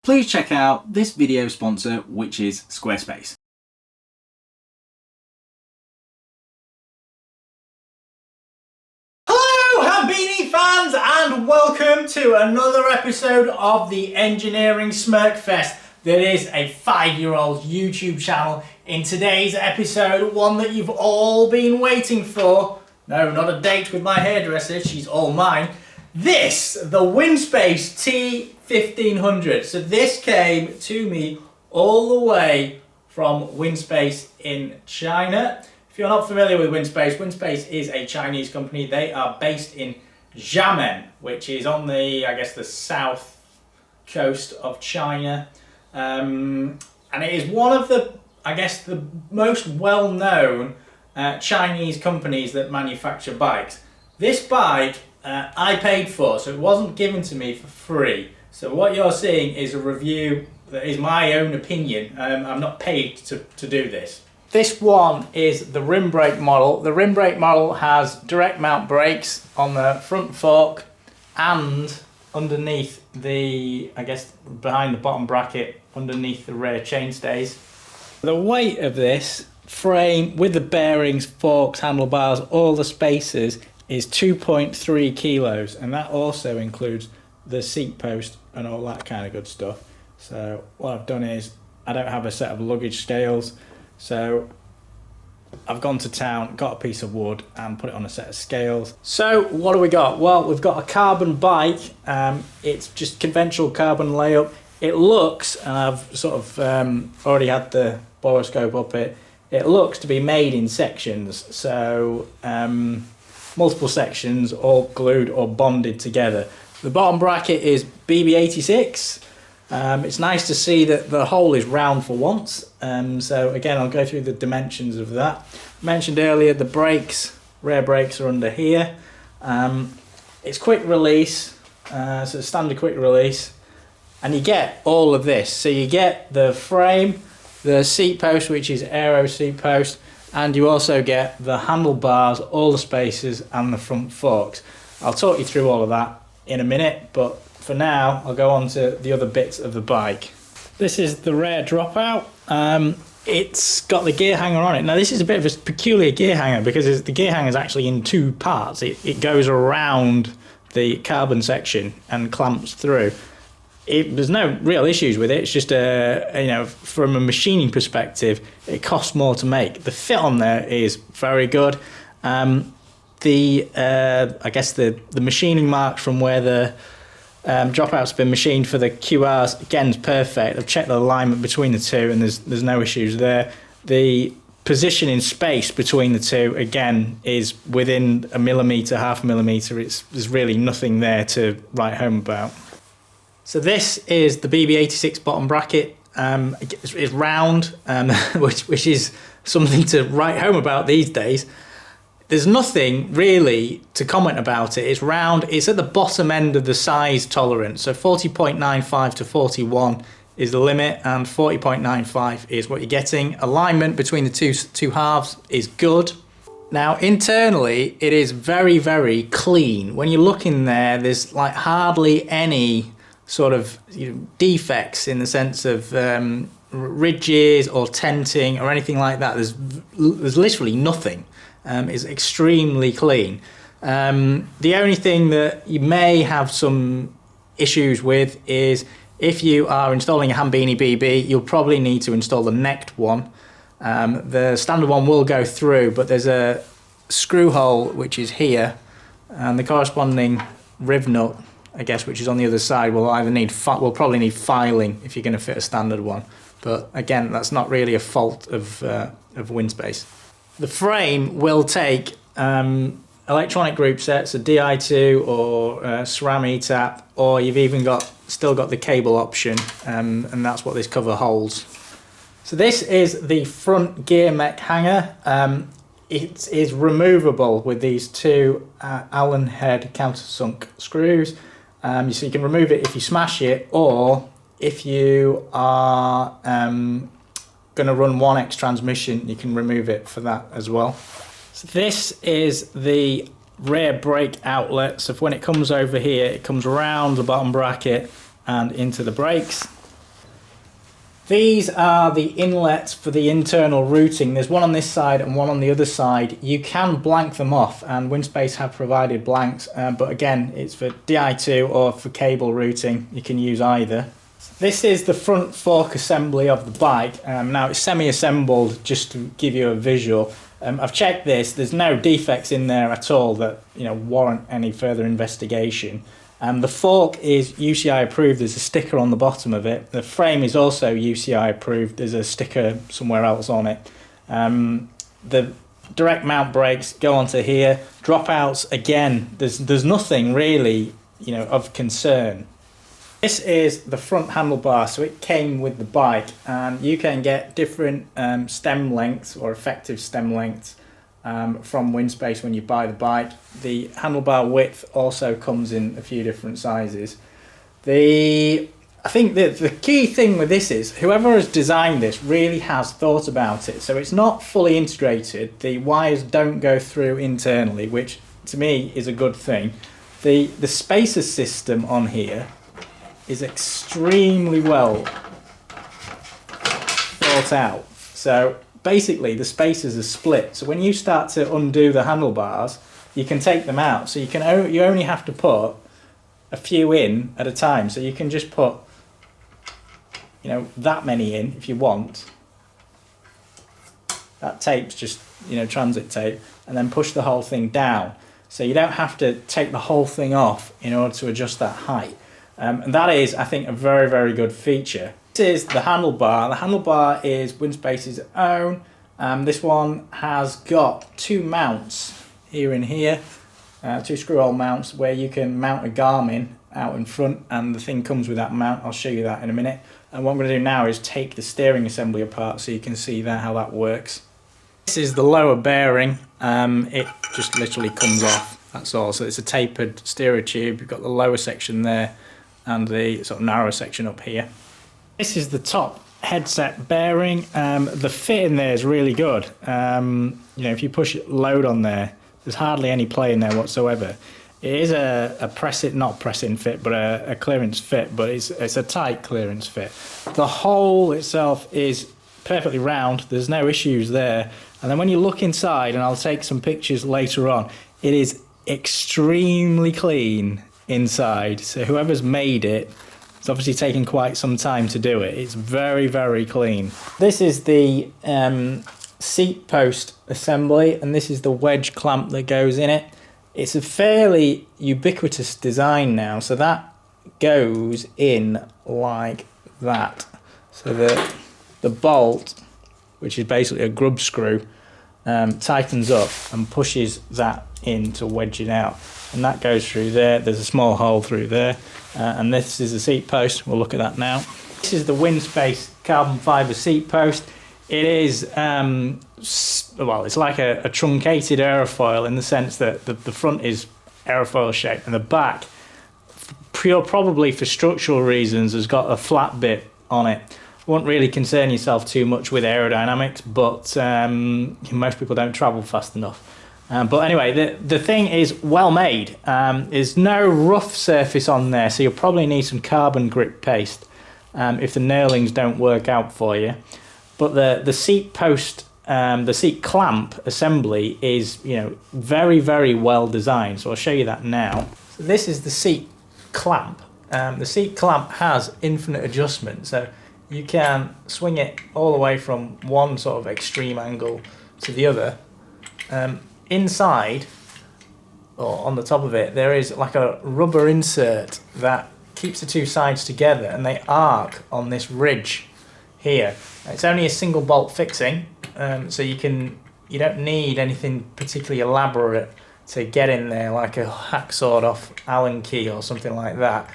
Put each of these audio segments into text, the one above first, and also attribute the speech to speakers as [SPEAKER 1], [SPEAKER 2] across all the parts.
[SPEAKER 1] please check out this video sponsor, which is Squarespace. Hello Habini fans, and welcome to another episode of the Engineering Smirkfest that is a 5-year-old YouTube channel. In today's episode, one that you've all been waiting for. No, not a date with my hairdresser, she's all mine. This, the Winspace T1500. So this came to me all the way from Winspace in China. If you're not familiar with Winspace, Winspace is a Chinese company. They are based in Xiamen, which is on the, I guess, the south coast of China. And it is one of the, I guess, the most well-known Chinese companies that manufacture bikes. This bike I paid for, so it wasn't given to me for free. So what you're seeing is a review that is my own opinion. I'm not paid to do this. This one is the rim brake model. The rim brake model has direct mount brakes on the front fork and underneath the, I guess, behind the bottom bracket, underneath the rear chainstays. The weight of this frame with the bearings, forks, handlebars, all the spacers is 2.3 kilos, and that also includes the seat post and all that kind of good stuff. So what I've done is, I don't have a set of luggage scales, so I've gone to town, got a piece of wood and put it on a set of scales. So what do we got? Well, we've got a carbon bike. It's just conventional carbon layup. It looks, and I've sort of already had the boroscope up it looks to be made in sections. So multiple sections all glued or bonded together. The bottom bracket is BB86. It's nice to see that the hole is round for once. So again, I'll go through the dimensions of that. I mentioned earlier the brakes, rear brakes are under here. It's quick release, so standard quick release. And you get all of this. So you get the frame, the seat post, which is aero seat post, and you also get the handlebars, all the spacers and the front forks. I'll talk you through all of that in a minute, but for now I'll go on to the other bits of the bike. This is the rear dropout. It's got the gear hanger on it. Now this is a bit of a peculiar gear hanger because the gear hanger is actually in two parts. It goes around the carbon section and clamps through. There's no real issues with it. It's just from a machining perspective, it costs more to make. The fit on there is very good. I guess the machining marks from where the dropout's been machined for the QRs, again, is perfect. I've checked the alignment between the two and there's no issues there. The position in space between the two, again, is within a millimetre, half a millimetre. There's really nothing there to write home about. So this is the BB86 bottom bracket. It's round, which is something to write home about these days. There's nothing really to comment about it. It's round. It's at the bottom end of the size tolerance. So 40.95 to 41 is the limit, and 40.95 is what you're getting. Alignment between the two halves is good. Now internally, it is very, very clean. When you look in there, there's like hardly any sort of defects in the sense of ridges or tenting or anything like that. There's literally nothing. It's extremely clean. The only thing that you may have some issues with is if you are installing a Hambini BB, you'll probably need to install the necked one. The standard one will go through, but there's a screw hole which is here, and the corresponding riv nut, I guess, which is on the other side, will probably need filing if you're going to fit a standard one. But again, that's not really a fault of Winspace. The frame will take electronic group sets, a Di2 or SRAM ETAP, or you've even still got the cable option, and that's what this cover holds. So this is the front gear mech hanger. It is removable with these two Allen head countersunk screws. So you can remove it if you smash it, or if you are going to run 1X transmission, you can remove it for that as well. So this is the rear brake outlet. So when it comes over here, it comes around the bottom bracket and into the brakes. These are the inlets for the internal routing. There's one on this side and one on the other side. You can blank them off, and Winspace have provided blanks, but again, it's for Di2 or for cable routing. You can use either. This is the front fork assembly of the bike. Now it's semi-assembled just to give you a visual. I've checked this. There's no defects in there at all that warrant any further investigation. The fork is UCI approved. There's a sticker on the bottom of it. The frame is also UCI approved. There's a sticker somewhere else on it. The direct mount brakes go onto here. Dropouts, again, there's nothing really of concern. This is the front handlebar, so it came with the bike, and you can get different stem lengths or effective stem lengths from Winspace when you buy the bike. The handlebar width also comes in a few different sizes. I think that the key thing with this is whoever has designed this really has thought about it. So it's not fully integrated. The wires don't go through internally, which to me is a good thing. The spacer system on here is extremely well thought out. So basically the spacers are split, so when you start to undo the handlebars you can take them out, so you only have to put a few in at a time. So you can just put that many in if you want. That tape's just transit tape, and then push the whole thing down, so you don't have to take the whole thing off in order to adjust that height. And that is, I think, a very, very good feature. This is the handlebar. The handlebar is Winspace's own. This one has got two mounts here and here, two screw-hole mounts where you can mount a Garmin out in front, and the thing comes with that mount. I'll show you that in a minute. And what I'm going to do now is take the steering assembly apart so you can see how that works. This is the lower bearing. It just literally comes off, that's all. So it's a tapered steerer tube. You've got the lower section there and the sort of narrow section up here. This is the top headset bearing. The fit in there is really good. If you push load on there, there's hardly any play in there whatsoever. It is not press-in fit, but a clearance fit, but it's a tight clearance fit. The hole itself is perfectly round. There's no issues there. And then when you look inside, and I'll take some pictures later on, it is extremely clean inside. So whoever's made it, it's obviously taken quite some time to do it. It's very, very clean. This is the seat post assembly, and this is the wedge clamp that goes in it. It's a fairly ubiquitous design now, so that goes in like that. So the bolt, which is basically a grub screw, tightens up and pushes that in to wedge it out, and that goes through there. There's a small hole through there, and this is the seat post. We'll look at that now. This is the Winspace carbon fibre seat post. It is it's like a truncated aerofoil in the sense that the front is aerofoil shaped, and the back, probably for structural reasons, has got a flat bit on it. Won't really concern yourself too much with aerodynamics, but most people don't travel fast enough. But anyway, the thing is well made. There's no rough surface on there, so you'll probably need some carbon grip paste if the nailings don't work out for you. But the seat post, the seat clamp assembly is very, very well designed. So I'll show you that now. So this is the seat clamp. The seat clamp has infinite adjustment, so you can swing it all the way from one sort of extreme angle to the other. Inside, or on the top of it, there is like a rubber insert that keeps the two sides together, and they arc on this ridge here. It's only a single bolt fixing, so you don't need anything particularly elaborate to get in there, like a hacksawed off Allen key or something like that.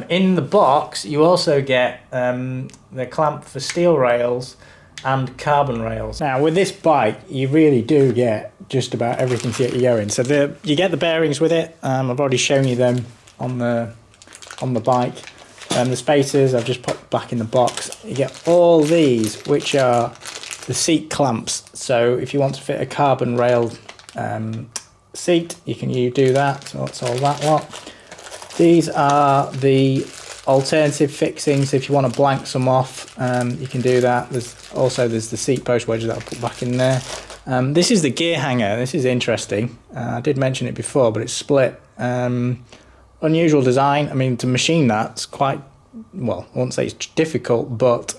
[SPEAKER 1] In the box, you also get the clamp for steel rails and carbon rails. Now, with this bike, you really do get just about everything to get you going. So you get the bearings with it. I've already shown you them on the bike. The spacers I've just put back in the box. You get all these, which are the seat clamps. So if you want to fit a carbon railed seat, you do that. So that's all that lot. These are the alternative fixings. If you want to blank some off, you can do that. There's the seat post wedge that I'll put back in there. This is the gear hanger. This is interesting. I did mention it before, but it's split. Unusual design. I mean, to machine that's quite, well, I won't say it's difficult, but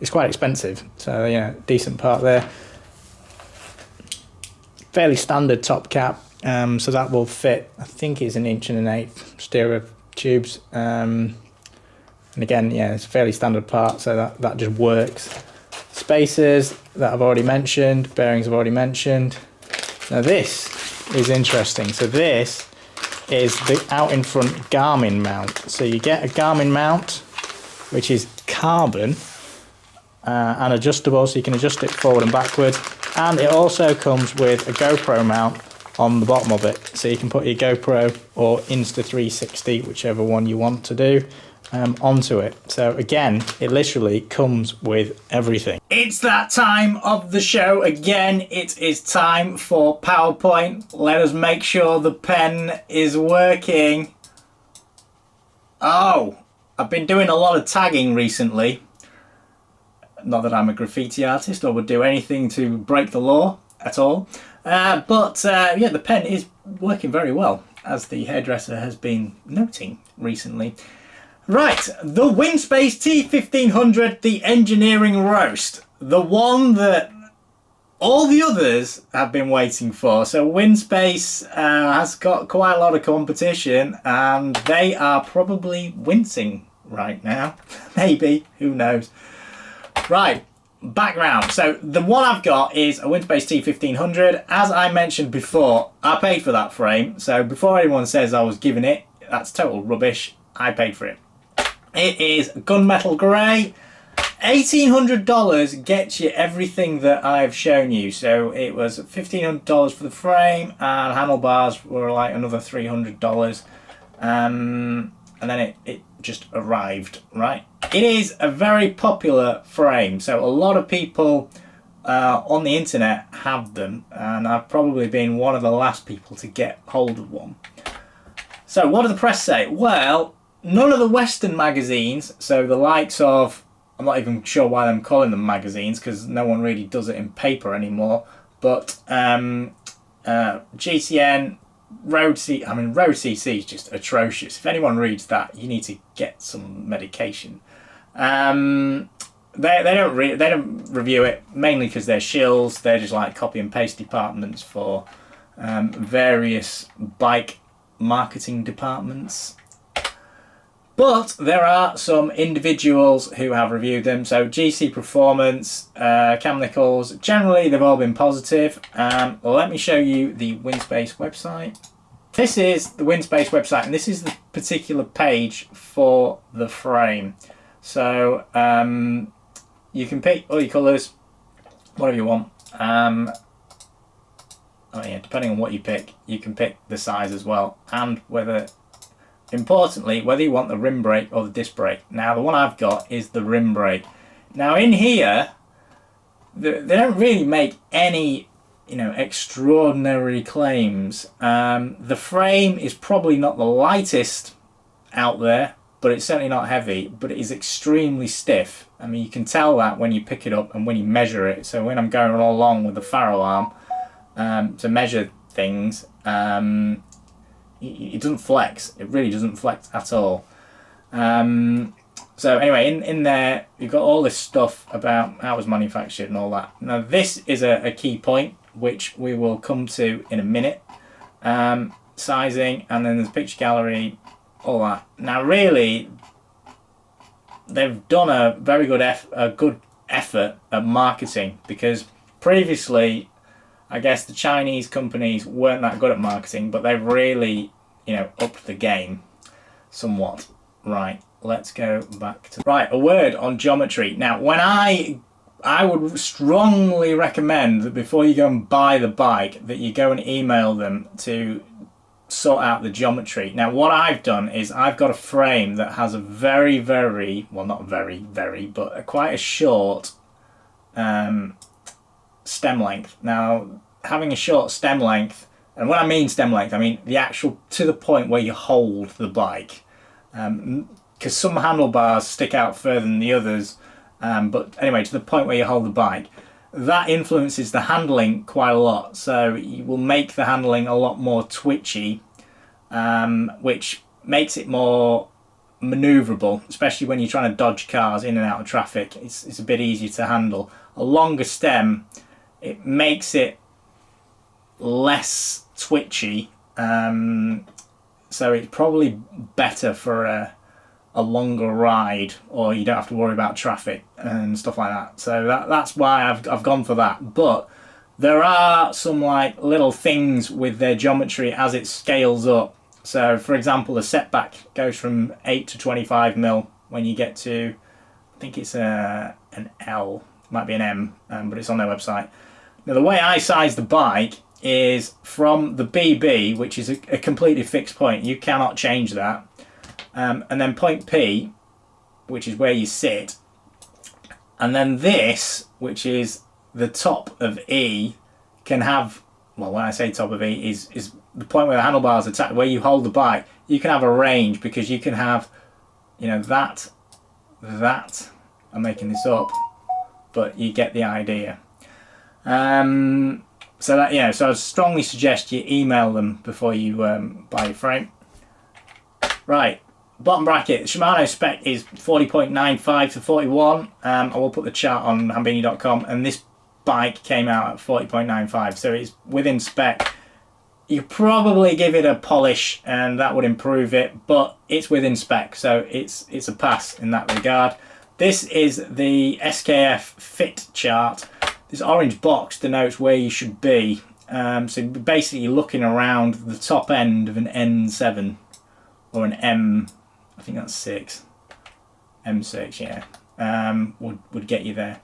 [SPEAKER 1] it's quite expensive. So yeah, decent part there. Fairly standard top cap. So that will fit, I think it's 1.125" stereo tubes. And again, yeah, it's a fairly standard part, so that just works. Spacers that I've already mentioned, bearings I've already mentioned. Now this is interesting. So this is the out in front Garmin mount. So you get a Garmin mount, which is carbon and adjustable, so you can adjust it forward and backward. And it also comes with a GoPro mount on the bottom of it, so you can put your GoPro or Insta360, whichever one you want to do, onto it. So again, it literally comes with everything. It's that time of the show again. It is time for PowerPoint. Let us make sure the pen is working. Oh, I've been doing a lot of tagging recently. Not that I'm a graffiti artist or would do anything to break the law at all. Yeah, the pen is working very well, as the hairdresser has been noting recently. Right, the Winspace T1500, the engineering roast. The one that all the others have been waiting for. So Winspace has got quite a lot of competition, and they are probably wincing right now. Maybe, who knows. Right, background. So the one I've got is a Winspace T1500. As I mentioned before, I paid for that frame. So before anyone says I was giving it, that's total rubbish. I paid for it. It is gunmetal grey. $1,800 gets you everything that I've shown you. So it was $1,500 for the frame, and handlebars were like another $300. And then it just arrived, right? It is a very popular frame, so a lot of people on the internet have them, and I've probably been one of the last people to get hold of one. So what do the press say? Well, none of the Western magazines, so the likes of, I'm not even sure why I'm calling them magazines, because no one really does it in paper anymore, but GCN, Road CC is just atrocious. If anyone reads that, you need to get some medication. They don't review it, mainly because they're shills. They're just like copy and paste departments for various bike marketing departments. But there are some individuals who have reviewed them. So GC Performance, Cam Nichols, generally they've all been positive. Let me show you the Winspace website. This is the Winspace website, and this is the particular page for the frame. So you can pick all your colours, whatever you want. Oh yeah, depending on what you pick, you can pick the size as well, and importantly, whether you want the rim brake or the disc brake. Now, the one I've got is the rim brake. Now, in here, they don't really make any, extraordinary claims. The frame is probably not the lightest out there, but it's certainly not heavy, but it is extremely stiff. I mean, you can tell that when you pick it up and when you measure it. So when I'm going all along with the ferrule arm to measure things, it doesn't flex. It really doesn't flex at all. So anyway, in there you've got all this stuff about how it was manufactured and all that. Now this is a key point which we will come to in a minute. Sizing, and then there's picture gallery, all that. Now really, they've done a very good effort at marketing, because previously, I guess the Chinese companies weren't that good at marketing, but they've really, upped the game somewhat. Right, let's go back to... Right, a word on geometry. Now, when I would strongly recommend that before you go and buy the bike, that you go and email them to sort out the geometry. Now, what I've done is I've got a frame that has a very, very, well, not very, very, but quite a short stem length. Now, having a short stem length, and when I mean stem length, I mean the actual to the point where you hold the bike. because some handlebars stick out further than the others, but anyway, to the point where you hold the bike, that influences the handling quite a lot. So you will make the handling a lot more twitchy, which makes it more maneuverable, especially when you're trying to dodge cars in and out of traffic. It's a bit easier to handle. A longer stem, it makes it less twitchy, so it's probably better for a longer ride, or you don't have to worry about traffic and stuff like that. So that's why I've gone for that. But there are some like little things with their geometry as it scales up. So for example, the setback goes from 8 to 25 mil when you get to, I think it's an L, it might be an M, but it's on their website. Now the way I size the bike is from the BB, which is a completely fixed point. You cannot change that. And then point P, which is where you sit. And then this, which is the top of E, can have, well, when I say top of E, is the point where the handlebars are where you hold the bike. You can have a range, because you can have, you know, that, I'm making this up, but you get the idea. So that, yeah, so I strongly suggest you email them before you buy your frame. Right, bottom bracket, Shimano spec is 40.95 to 41. I will put the chart on hambini.com, and this bike came out at 40.95, so it's within spec. You probably give it a polish and that would improve it, but it's within spec, so it's a pass in that regard. This is the SKF fit chart. This orange box denotes where you should be. So basically you're looking around the top end of an N7 or an M, I think that's 6. M6, yeah. Would get you there.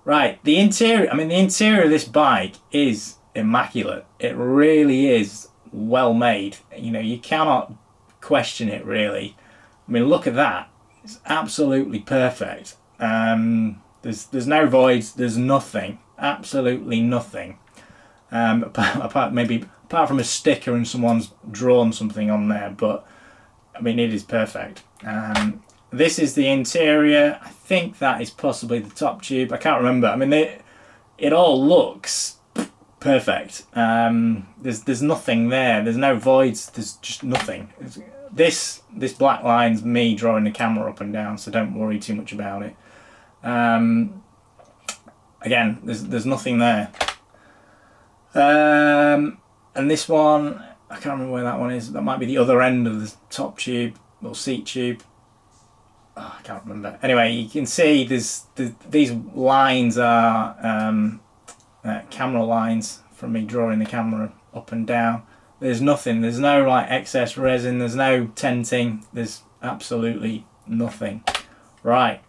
[SPEAKER 1] Right, the interior, I mean the interior of this bike is immaculate. It really is well made. You know, you cannot question it really. I mean, look at that. It's absolutely perfect. There's no voids, there's nothing, absolutely nothing. Apart from a sticker and someone's drawn something on there, but I mean it is perfect. This is the interior. I think that is possibly the top tube. I can't remember. I mean it all looks perfect. There's nothing there. There's no voids. There's just nothing. This black line's me drawing the camera up and down, so don't worry too much about it. Again, there's nothing there. And this one, I can't remember where that one is. That might be the other end of the top tube or seat tube. Oh, I can't remember. Anyway, you can see these lines are camera lines from me drawing the camera up and down. There's nothing. There's no like excess resin. There's no tenting. There's absolutely nothing. Right.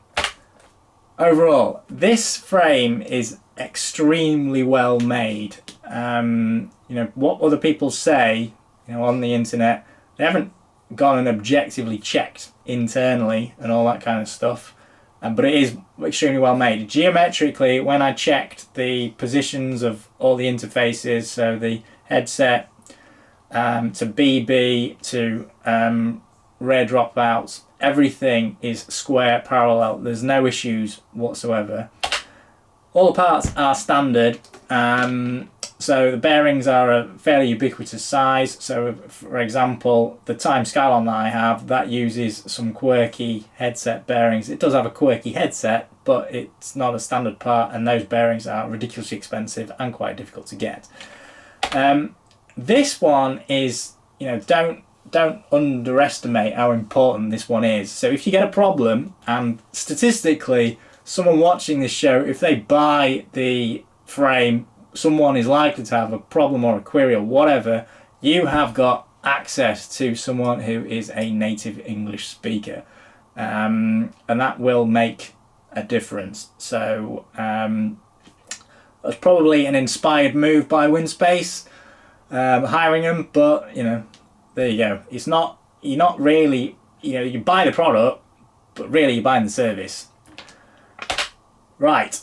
[SPEAKER 1] Overall, this frame is extremely well made. You know, what other people say, you know, on the internet, they haven't gone and objectively checked internally and all that kind of stuff. But it is extremely well made. Geometrically, when I checked the positions of all the interfaces, so the headset to BB to rear dropouts, everything is square parallel. There's no issues whatsoever. All the parts are standard. So the bearings are a fairly ubiquitous size. So for example, the Time Skylon that I have, that uses some quirky headset bearings. It does have a quirky headset, but it's not a standard part, and those bearings are ridiculously expensive and quite difficult to get. This one is, you know, don't underestimate how important this one is. So if you get a problem, and statistically someone watching this show, if they buy the frame, someone is likely to have a problem or a query or whatever, you have got access to someone who is a native English speaker, and that will make a difference. So that's probably an inspired move by Winspace, hiring them, but you know, there you go. It's not, you're not really, you know, you buy the product, but really you're buying the service. Right.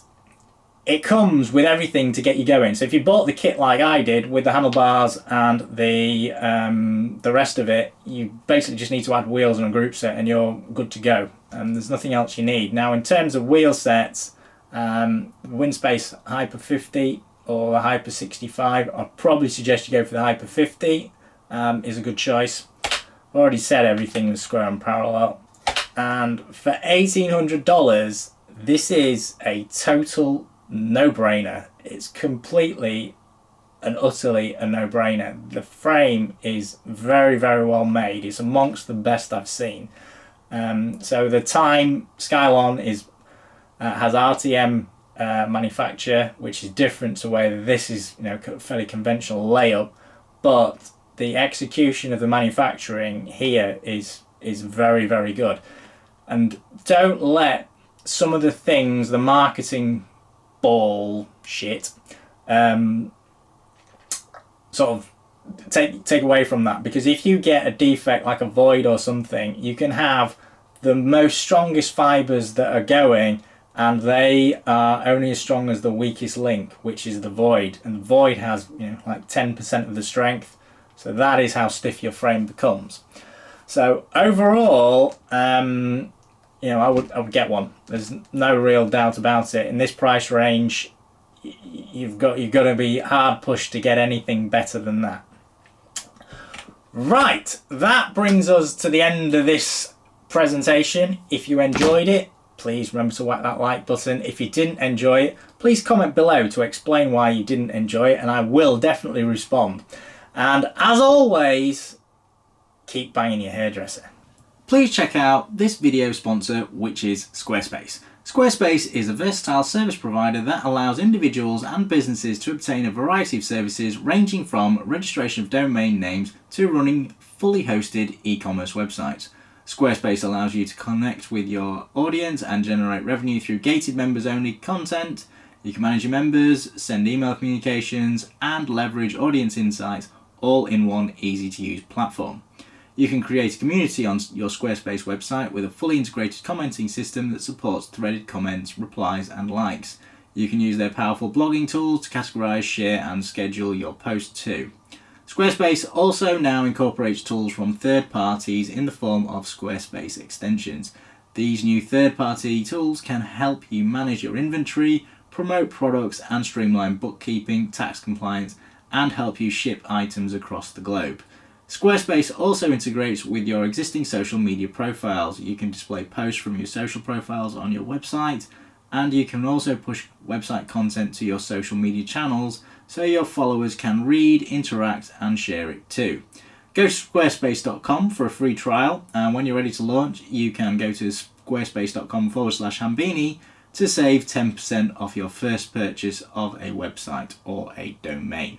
[SPEAKER 1] it comes with everything to get you going. So if you bought the kit like I did with the handlebars and the rest of it, you basically just need to add wheels and a group set and you're good to go. And there's nothing else you need. Now in terms of wheel sets, Winspace Hyper 50 or the Hyper 65, I'd probably suggest you go for the Hyper 50, is a good choice. I've already said everything was square and parallel. And for $1,800, this is a total no-brainer. It's completely and utterly a no-brainer. The frame is very, very well made. It's amongst the best I've seen. So the Time Skylon has RTM manufacture, which is different to where this is, you know, fairly conventional layup, but the execution of the manufacturing here is very, very good. And don't let some of the things, the marketing bullshit, sort of take away from that, because if you get a defect like a void or something, you can have the most strongest fibers that are going and they are only as strong as the weakest link, which is the void, and the void has, you know, like 10% of the strength. So that is how stiff your frame becomes. So overall, you know, I would get one. There's no real doubt about it. In this price range, you've got to be hard pushed to get anything better than that. Right, that brings us to the end of this presentation. If you enjoyed it, please remember to whack that like button. If you didn't enjoy it, please comment below to explain why you didn't enjoy it, and I will definitely respond. And as always, keep banging your hairdresser. Please check out this video sponsor, which is Squarespace. Squarespace is a versatile service provider that allows individuals and businesses to obtain a variety of services ranging from registration of domain names to running fully hosted e-commerce websites. Squarespace allows you to connect with your audience and generate revenue through gated members only content. You can manage your members, send email communications, and leverage audience insights all in one easy to use platform. You can create a community on your Squarespace website with a fully integrated commenting system that supports threaded comments, replies, and likes. You can use their powerful blogging tools to categorize, share, and schedule your posts too. Squarespace also now incorporates tools from third parties in the form of Squarespace extensions. These new third-party tools can help you manage your inventory, promote products, and streamline bookkeeping, tax compliance, and help you ship items across the globe. Squarespace also integrates with your existing social media profiles. You can display posts from your social profiles on your website, and you can also push website content to your social media channels so your followers can read, interact, and share it too. Go to squarespace.com for a free trial, and when you're ready to launch, you can go to squarespace.com/Hambini to save 10% off your first purchase of a website or a domain.